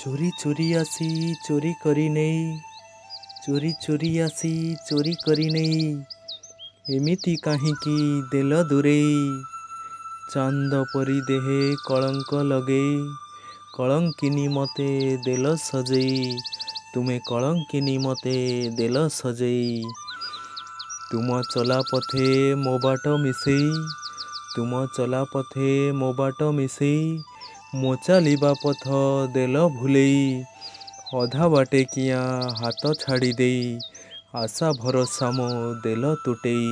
ଚୋରି ଚୋରି ଆସି ଚୋରି କରି ନେଇ, ଚୋରି ଚୋରି ଆସି ଚୋରି କରି ନେଇ, ଏମିତି କାହିଁକି ଦେଲ ଦୂରେଇ। ଚାନ୍ଦ ପରି ଦେହେ କଳଙ୍କ ଲଗେଇ, କଳଙ୍କିନୀ ମତେ ଦେଲ ସଜେଇ। ତୁମେ କଳଙ୍କିନୀ ମତେ ଦେଲ ସଜେଇ। ତୁମ ଚଲା ପଥେ ମୋ ବାଟ ମିଶେଇ, ତୁମ ଚଲା ପଥେ ମୋ ବାଟ ମିଶେଇ, ମୋ ଚାଲିବା ପଥ ଦେଲ ଭୁଲେଇ। ଅଧା ବାଟେ କିଆଁ ହାତ ଛାଡ଼ି ଦେଇ, ଆଶା ଭରସା ମୋ ଦେଲ ତୁଟେଇ।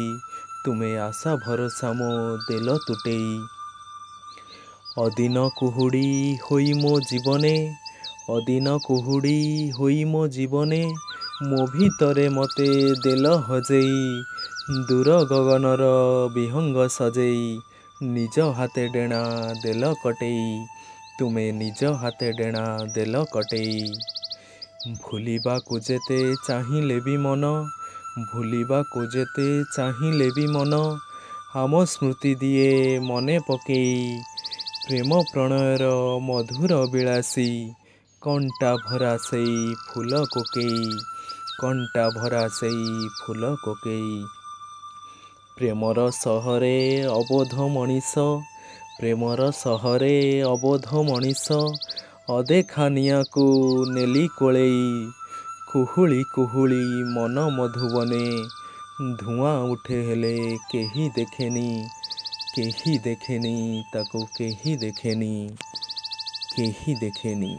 ତୁମେ ଆଶା ଭରସା ମୋ ଦେଲ ତୁଟେଇ। ଅଦିନ କୁହୁଡ଼ି ହୋଇ ମୋ ଜୀବନେ, ଅଦିନ କୁହୁଡ଼ି ହୋଇ ମୋ ଜୀବନେ, ମୋ ଭିତରେ ମତେ ଦେଲ ହଜେଇ। ଦୂର ଗଗନର ବିହଙ୍ଗ ସଜେଇ, ନିଜ ହାତେ ଡେଣା ଦେଲ କଟେଇ। ତୁମେ ନିଜ ହାତେ ଡେଣା ଦେଲ କଟେଇ। ଭୁଲିବାକୁ ଯେତେ ଚାହିଁଲେ ବି ମନ, ଭୁଲିବାକୁ ଯେତେ ଚାହିଁଲେ ବି ମନ, ଆମ ସ୍ମୃତି ଦିଏ ମନେ ପକେଇ। ପ୍ରେମ ପ୍ରଣୟର ମଧୁର ବିଳାସୀ, କଣ୍ଟା ଭରା ସେଇ ଫୁଲ କୋକେଇ, କଣ୍ଟା ଭରା ସେଇ ଫୁଲ କୋକେଇ। ପ୍ରେମର ସହରେ ଅବୋଧ ମଣିଷ, ପ୍ରେମର ସହରେ ଅବୋଧ ମଣିଷ, ଅଦେଖା ନିଆଁକୁ ନେଲି କୋଳେଇ। କୁହୁଳି କୁହୁଳି ମନ ମଧୁବନେ, ଧୂଆଁ ଉଠେ ହେଲେ କେହି ଦେଖେନି, କେହି ଦେଖେନି ତାକୁ କେହି ଦେଖେନି, କେହି ଦେଖେନି।